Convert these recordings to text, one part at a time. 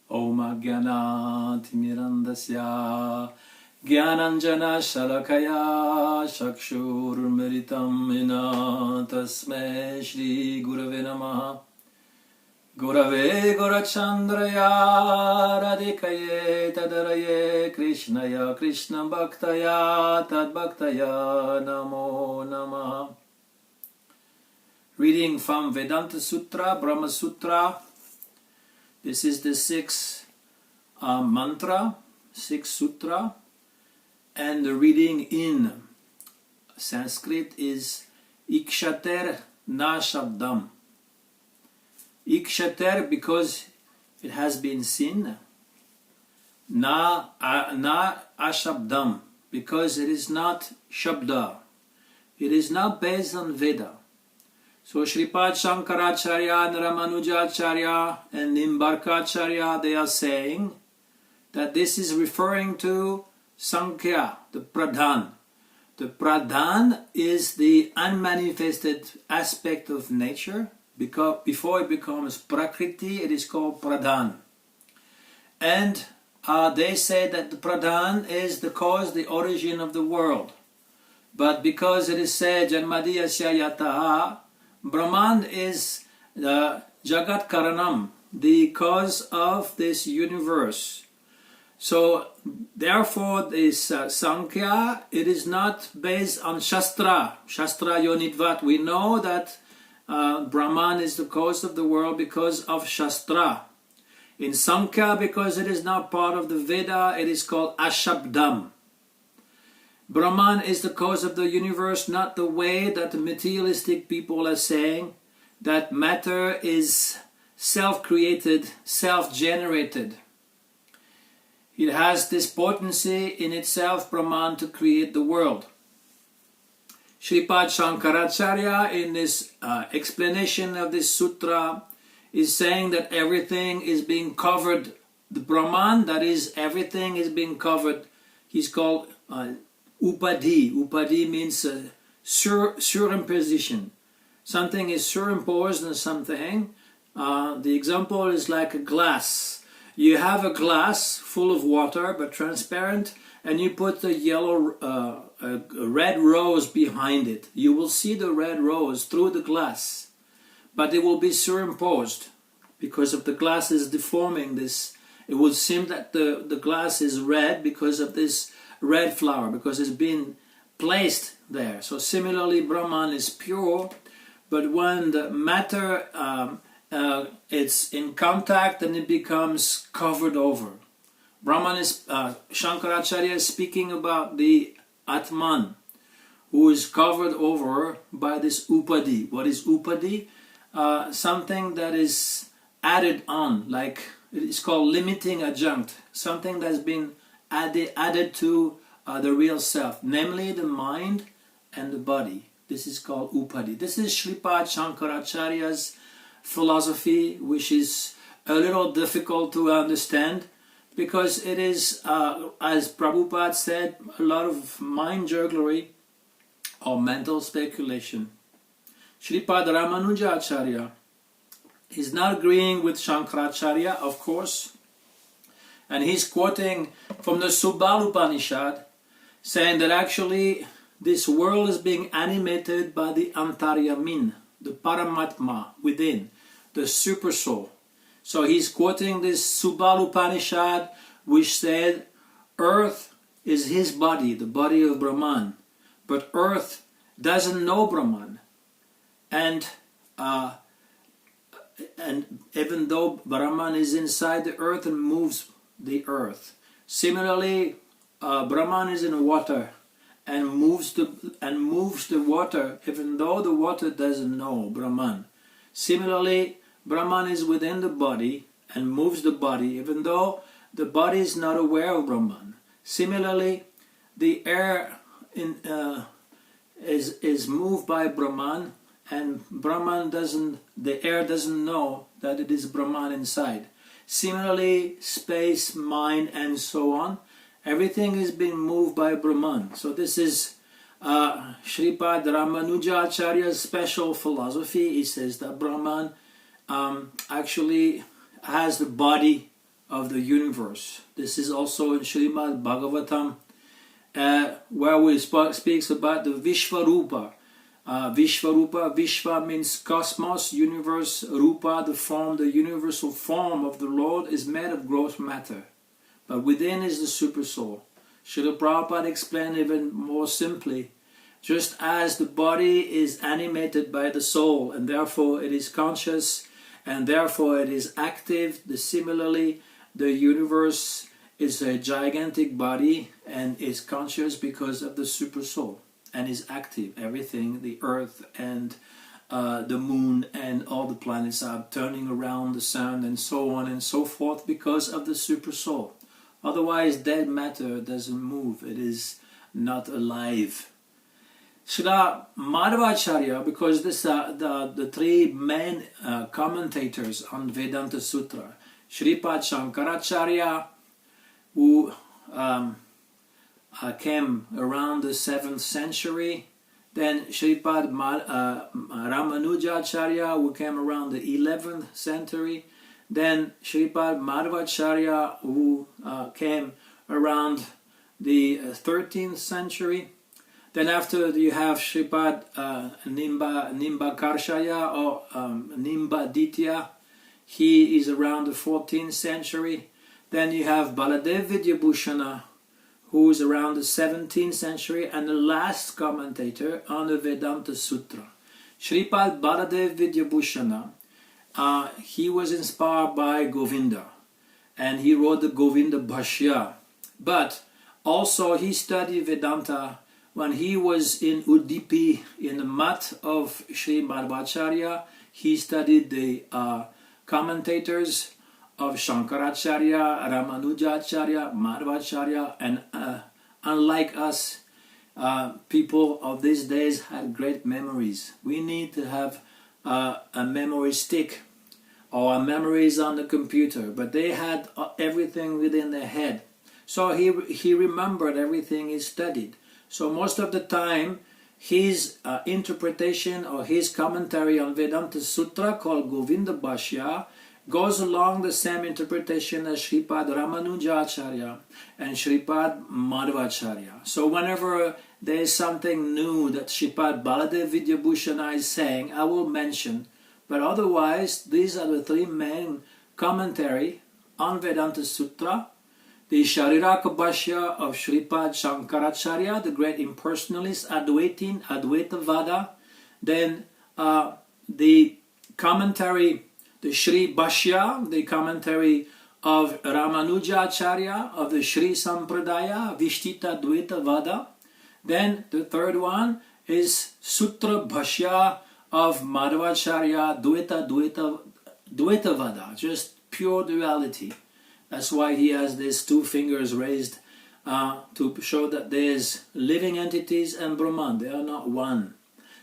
Om Ajnana-timirandasya Jnananjana Shalakaya Chakshurmiritam Yena Tasmai Shri Gurave Namaha Gurave Gurachandraya Radhikaye Tadaraye Krishnaya Krishna Bhaktaya Tadbhaktaya Namo Namaha. Reading from Vedanta Sutra, Brahma Sutra. This is the sixth mantra, sixth sutra, and the reading in Sanskrit is Ikshater na Shabdam. Ikshater because it has been seen, na ashabdam because it is not Shabda, it is not based on Veda. So Shripad Sankaracharya and Madhvacharya and Nimbarkacharya, they are saying that this is referring to Sankhya, the Pradhan. The Pradhan is the unmanifested aspect of nature. Because before it becomes Prakriti, it is called Pradhan. And they say that the Pradhan is the cause, the origin of the world. But because it is said, Janmadiyasya Yataha, Brahman is the Jagat Karanam, the cause of this universe. So, therefore, this Sankhya, it is not based on Shastra, Shastra Yonidvat. We know that Brahman is the cause of the world because of Shastra. In Sankhya, because it is not part of the Veda, it is called Ashabdam. Brahman is the cause of the universe, not the way that the materialistic people are saying, that matter is self-created, self-generated. It has this potency in itself, Brahman, to create the world. Shripad Sankaracharya, in this explanation of this sutra, is saying that everything is being covered. The Brahman, that is, everything is being covered. He's called Upadhi. Upadhi means surimposition. Something is surimposed on something. The example is like a glass. You have a glass full of water but transparent, and you put a red rose behind it. You will see the red rose through the glass, but it will be superimposed because of the glass is deforming this. It will seem that the glass is red because of this red flower, because it's been placed there. So similarly, Brahman is pure, but when the matter it's in contact, then it becomes covered over. Brahman is, Sankaracharya is speaking about the Atman, who is covered over by this Upadhi. What is Upadhi? Something that is added on, like it is called limiting adjunct, something that's been added to the real self, namely the mind and the body. This is called Upadhi. This is Shripad Sankaracharya's philosophy, which is a little difficult to understand, because it is, as Prabhupada said, a lot of mind jugglery or mental speculation. Shripad Ramanujacharya is not agreeing with Sankaracharya, of course, and he's quoting from the Subal Upanishad, saying that actually this world is being animated by the Antaryamin, the Paramatma within, the super soul. So he's quoting this Subal Upanishad, which said earth is his body, the body of Brahman, but earth doesn't know Brahman, and even though Brahman is inside the earth and moves the earth, similarly Brahman is in water and moves the water, even though the water doesn't know Brahman. Similarly, Brahman is within the body and moves the body, even though the body is not aware of Brahman. Similarly, the air is moved by Brahman, and the air doesn't know that it is Brahman inside. Similarly, space, mind, and so on, everything is being moved by Brahman. So this is Shripad Ramanujacharya's special philosophy. He says that Brahman actually has the body of the universe. This is also in Srimad Bhagavatam, where we speaks about the Vishvarupa. Vishvarupa, Vishva means cosmos, universe, Rupa, the form, the universal form of the Lord is made of gross matter. But within is the super soul. Srila Prabhupada explained even more simply, just as the body is animated by the soul and therefore it is conscious and therefore it is active, similarly the universe is a gigantic body and is conscious because of the super soul and is active. Everything, the earth and the moon and all the planets are turning around the sun and so on and so forth because of the super soul. Otherwise, dead matter doesn't move. It is not alive. Srila Madhvacharya, because this are the three main commentators on Vedanta Sutra, Sripad Sankaracharya, who came around the 7th century, then Sripad Ramanujacharya, who came around the 11th century, then Sripad Madhvacharya, who came around the 13th century. Then after you have Sripad Nimbakarshaya or Nimbaditya, he is around the 14th century. Then you have Baladev Vidyabhushana, who is around the 17th century, and the last commentator on the Vedanta Sutra. Sripad Baladev Vidyabhushana, he was inspired by Govinda, and he wrote the Govinda Bhashya. But also he studied Vedanta when he was in Udupi, in the mat of Sri Madhvacharya. He studied the commentators of Sankaracharya, Ramanujacharya, Madhvacharya, and unlike us, people of these days had great memories. We need to have a memory stick or memories on the computer, but they had everything within their head. So he remembered everything he studied. So most of the time, his interpretation or his commentary on Vedanta Sutra, called Govinda Bhashya, goes along the same interpretation as Sripad Ramanujacharya and Sripad Madhvacharya. So whenever there is something new that Sripad Baladev Vidyabhushana is saying, I will mention. But otherwise, these are the three main commentary on Vedanta Sutra. The Shariraka Bhashya of Sripad Sankaracharya, the great impersonalist Advaitavada. Then the commentary, the Sri Bhashya, the commentary of Ramanujacharya of the Sri Sampradaya, Vishtita Dvaitavada. Then the third one is Sutra Bhashya of Madhvacharya, Dvaitavada, just pure duality. That's why he has these two fingers raised to show that there's living entities and Brahman. They are not one.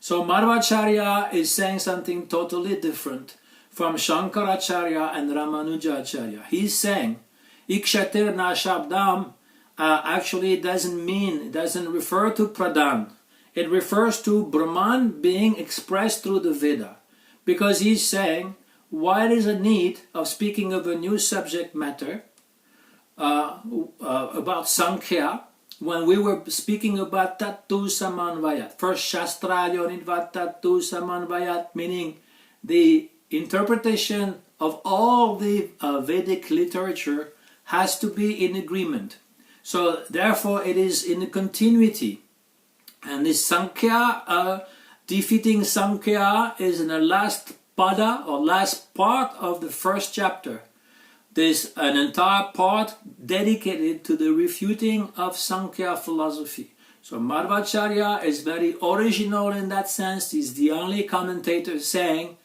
So Madhvacharya is saying something totally different from Sankaracharya and Ramanujacharya. He's saying Ikshatir na Shabdam actually doesn't refer to Pradhan. It refers to Brahman being expressed through the Veda. Because he's saying, why is a need of speaking of a new subject matter about Sankhya when we were speaking about Tattu Samanvayat? First, Shastra Yonidvat Tattu Samanvayat, meaning the interpretation of all the Vedic literature has to be in agreement. So therefore it is in a continuity. And this Sankhya, defeating Sankhya, is in the last pada or last part of the first chapter. There's an entire part dedicated to the refuting of Sankhya philosophy. So Madhvacharya is very original in that sense. He's the only commentator saying,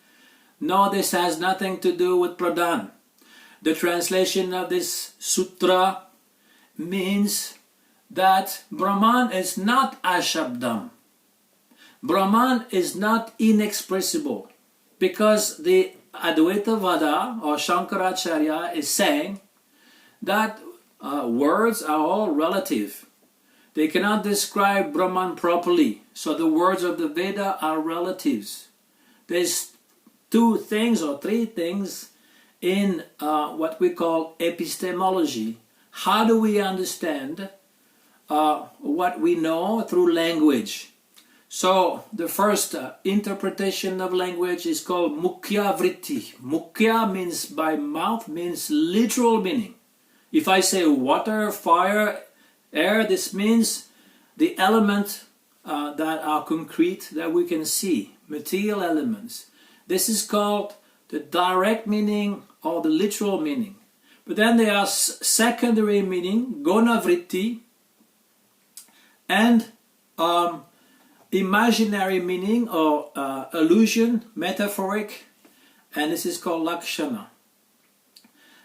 no, this has nothing to do with Pradhan. The translation of this sutra means that Brahman is not Ashabdam. Brahman is not inexpressible, because the Advaitavada or Sankaracharya is saying that words are all relative. They cannot describe Brahman properly. So the words of the Veda are relatives. There's two things or three things in what we call epistemology. How do we understand what we know through language? So the first interpretation of language is called mukhya vritti. Mukhya means by mouth, means literal meaning. If I say water, fire, air, this means the elements that are concrete, that we can see, material elements. This is called the direct meaning or the literal meaning. But then there are secondary meaning, guna vritti, and imaginary meaning or allusion, metaphoric, and this is called lakshana.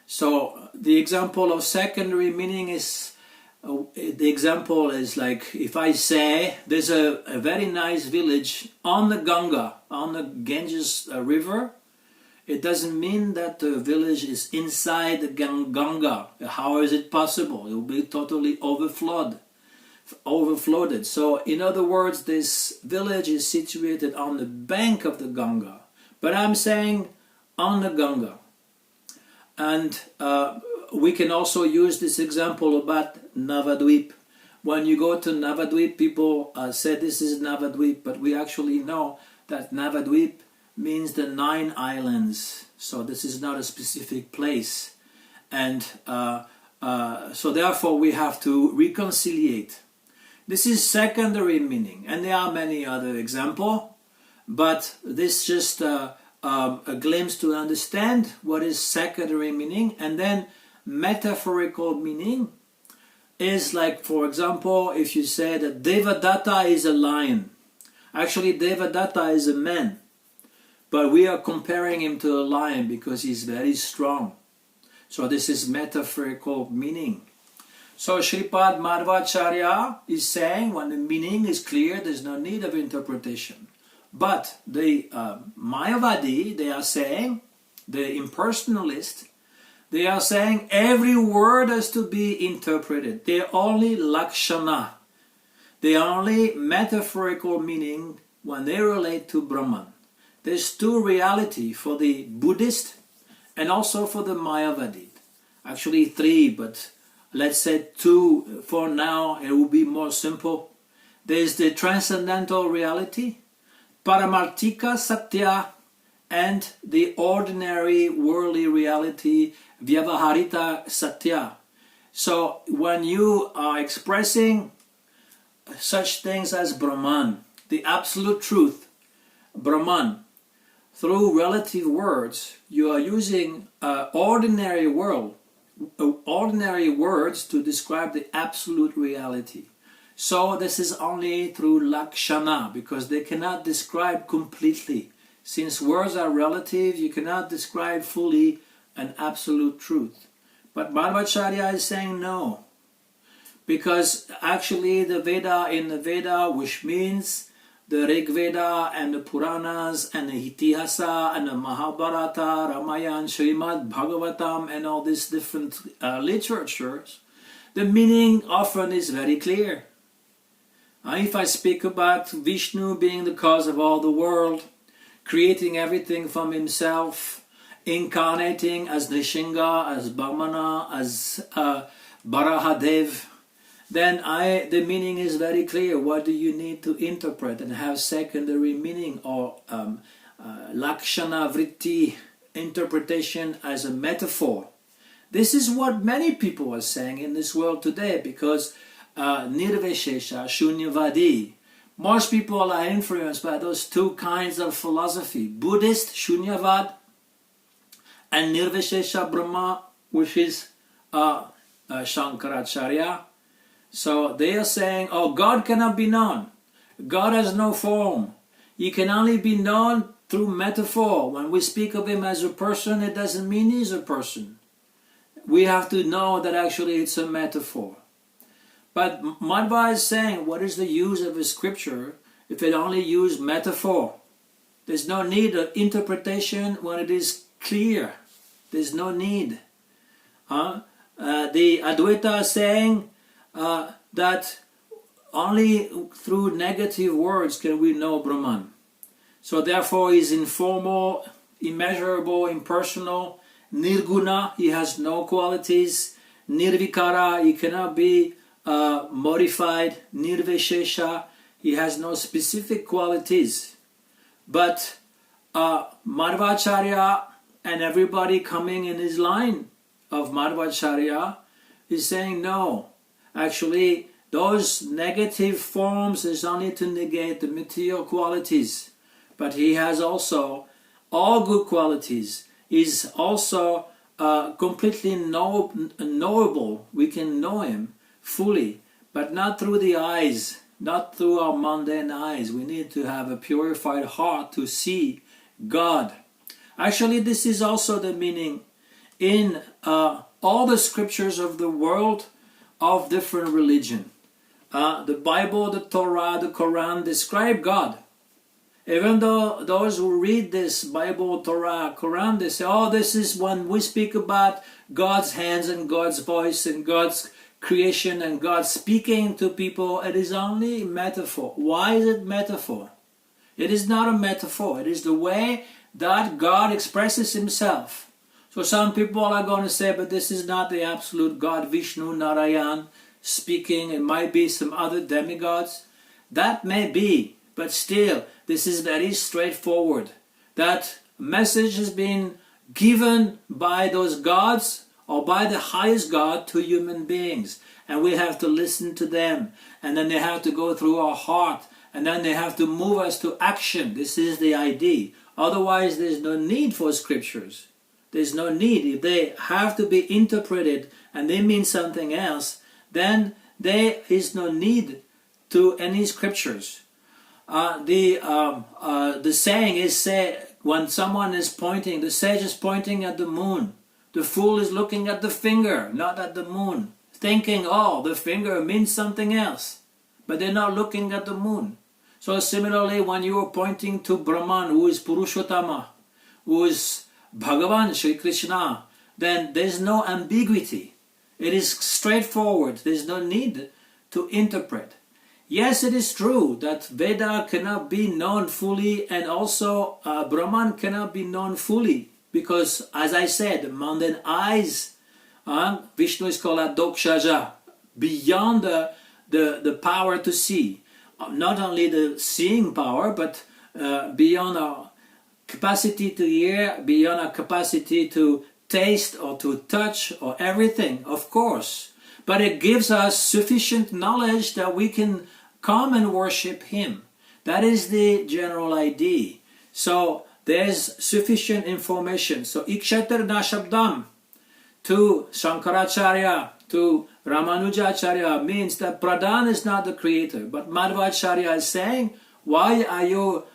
So the example of secondary meaning is, the example is like if I say there's a very nice village on the Ganga, on the Ganges river, it doesn't mean that the village is inside the Ganga. How is it possible? It will be totally overflowed. So in other words, this village is situated on the bank of the Ganga, but I'm saying on the Ganga. And we can also use this example about Navadvip. When you go to Navadvip, people say this is Navadvip, but we actually know that Navadvip means the 9 islands. So this is not a specific place. And so therefore we have to reconciliate. This is secondary meaning, and there are many other examples, but this just a glimpse to understand what is secondary meaning. And then metaphorical meaning is like, for example, if you say that Devadatta is a lion. Actually, Devadatta is a man, but we are comparing him to a lion because he's very strong. So this is metaphorical meaning. So Shripad Madhvacharya is saying when the meaning is clear, there's no need of interpretation. But the Mayavadi, they are saying, the impersonalist, they are saying every word has to be interpreted. They're only lakshana. They are only metaphorical meaning when they relate to Brahman. There's 2 reality for the Buddhist and also for the Mayavadi. Actually 3, but let's say 2 for now, it will be more simple. There's the transcendental reality, Paramartika Satya, and the ordinary worldly reality, Vyavaharita Satya. So when you are expressing such things as Brahman, the absolute truth, Brahman, through relative words, you are using ordinary words to describe the absolute reality. So this is only through lakshana, because they cannot describe completely. Since words are relative, you cannot describe fully an absolute truth. But Madhvacharya is saying no, because actually the Veda, in the Veda, which means the Rig Veda and the Puranas and the Itihasa and the Mahabharata, Ramayana, Srimad Bhagavatam, and all these different literatures, the meaning often is very clear. If I speak about Vishnu being the cause of all the world, creating everything from himself, incarnating as Nrishinga, as Brahmana, as Barahadev, then the meaning is very clear. What do you need to interpret and have secondary meaning or lakshana vritti, interpretation as a metaphor? This is what many people are saying in this world today, because nirvishesha, shunyavadi, most people are influenced by those 2 kinds of philosophy, Buddhist shunyavad and nirvishesha Brahma, which is Sankaracharya. So they are saying, oh, God cannot be known. God has no form. He can only be known through metaphor. When we speak of him as a person, it doesn't mean he's a person. We have to know that actually it's a metaphor. But Madhva is saying, what is the use of a scripture if it only uses metaphor? There's no need of interpretation when it is clear. There's no need. The Advaita is saying that only through negative words can we know Brahman. So therefore he's informal, immeasurable, impersonal, Nirguna, he has no qualities. Nirvikara, he cannot be modified. Nirvishesha, he has no specific qualities. But Madhvacharya and everybody coming in his line of Madhvacharya is saying no. Actually, those negative forms is only to negate the material qualities. But he has also all good qualities. He's also completely knowable. We can know him fully, but not through the eyes, not through our mundane eyes. We need to have a purified heart to see God. Actually, this is also the meaning in all the scriptures of the world of different religion. The Bible, the Torah, the Quran describe God. Even though those who read this Bible, Torah, Quran, they say, oh, this is when we speak about God's hands and God's voice and God's creation and God speaking to people, it is only metaphor. Why is it metaphor? It is not a metaphor. It is the way that God expresses himself. So some people are going to say, but this is not the absolute God, Vishnu, Narayan, speaking. It might be some other demigods. That may be, but still, this is very straightforward. That message has been given by those gods or by the highest God to human beings. And we have to listen to them. And then they have to go through our heart. And then they have to move us to action. This is the idea. Otherwise, there's no need for scriptures. There's no need. If they have to be interpreted and they mean something else, then there is no need to any scriptures. The saying is, when someone is pointing, the sage is pointing at the moon. The fool is looking at the finger, not at the moon, thinking, oh, the finger means something else. But they're not looking at the moon. So similarly, when you are pointing to Brahman, who is Purushottama, who is Bhagavan, Sri Krishna, then there's no ambiguity. It is straightforward. There's no need to interpret. Yes, it is true that Veda cannot be known fully, and also Brahman cannot be known fully, because, as I said, the mundane eyes, Vishnu is called a dokshaja, beyond the power to see. Not only the seeing power, but beyond our capacity to hear, beyond our capacity to taste or to touch or everything, of course. But it gives us sufficient knowledge that we can come and worship him. That is the general idea. So there's sufficient information. So Ikshetar Nashabdam to Sankaracharya, to Ramanujacharya means that Pradhan is not the creator. But Madhvacharya is saying, why are you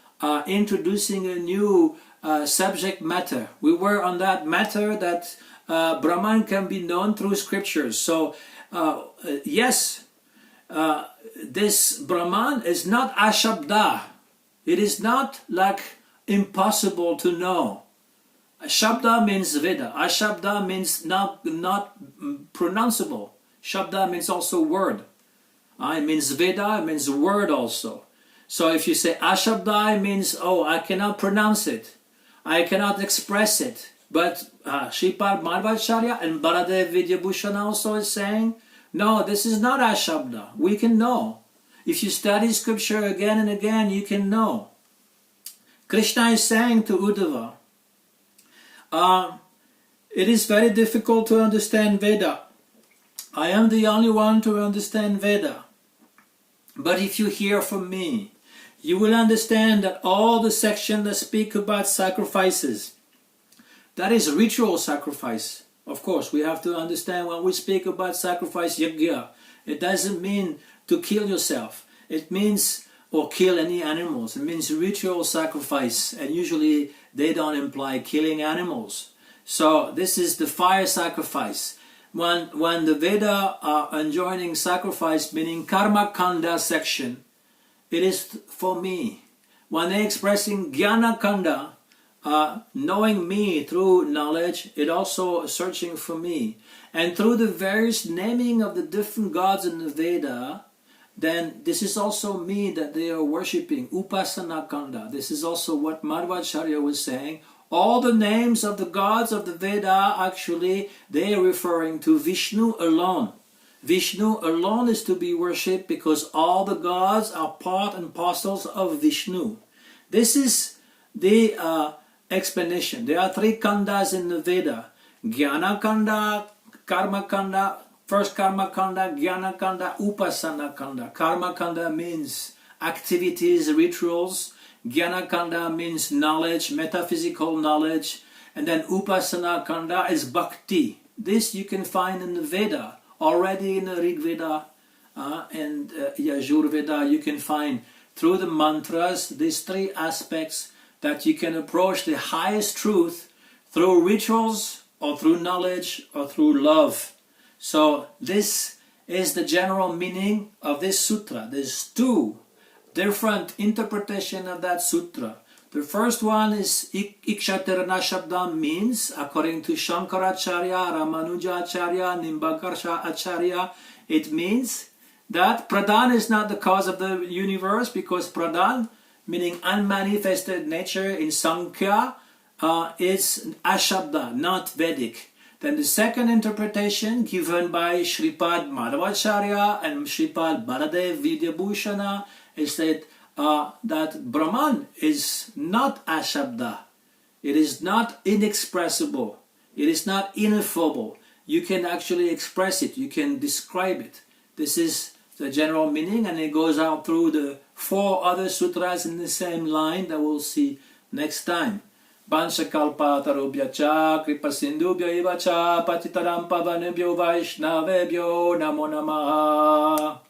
introducing a new subject matter? We were on that matter that Brahman can be known through scriptures. So yes, this Brahman is not Ashabda. It is not like impossible to know. Shabda means Veda. Ashabda means not pronounceable. Shabda means also word. It means Veda, it means word also. So if you say Ashabda, it means, oh, I cannot pronounce it. I cannot express it. But Sripad Madhvacharya and Baladev Vidyabhushan also is saying, no, this is not Ashabda. We can know. If you study scripture again and again, you can know. Krishna is saying to Uddhava, it is very difficult to understand Veda. I am the only one to understand Veda. But if you hear from me, you will understand that all the sections that speak about sacrifices, that is ritual sacrifice. Of course, we have to understand when we speak about sacrifice yajna, it doesn't mean to kill yourself. It means, or kill any animals. It means ritual sacrifice, and usually they don't imply killing animals. So this is the fire sacrifice. When the Veda are enjoining sacrifice, meaning karma kanda section, it is for me. When they're expressing jnana kanda, knowing me through knowledge, it also searching for me. And through the various naming of the different gods in the Veda, then this is also me that they are worshipping, upasana kanda. This is also what Madhvacharya was saying. All the names of the gods of the Veda, actually, they are referring to Vishnu alone. Vishnu alone is to be worshipped because all the gods are part and parcels of Vishnu. This is the explanation. There are 3 khandas in the Veda. Jnana Kanda, Karma Kanda, first Karma Kanda, Jnana Kanda, Upasana Kanda. Karma Kanda means activities, rituals. Jnana Kanda means knowledge, metaphysical knowledge. And then Upasana Kanda is bhakti. This you can find in the Veda. Already in the Rig Veda and Yajur Veda, you can find through the mantras these 3 aspects that you can approach the highest truth through rituals or through knowledge or through love. So this is the general meaning of this sutra. There's 2 different interpretations of that sutra. The first one is Ikshatirana Shabdam means, according to Sankaracharya, Ramanujacharya, Nimbakarshacharya, it means that Pradhan is not the cause of the universe, because Pradhan, meaning unmanifested nature in Sankhya, is Ashabda, not Vedic. Then the second interpretation given by Shripad Madhvacharya and Shripad Baladev Vidyabhushana is that Brahman is not Ashabda. It is not inexpressible. It is not ineffable. You can actually express it. You can describe it. This is the general meaning, and it goes out through the 4 other sutras in the same line that we'll see next time. Banshakalpatarubhya cha kripasindubhya iva cha patitaram pavanebhyo vaishnavebhyo namo namaha.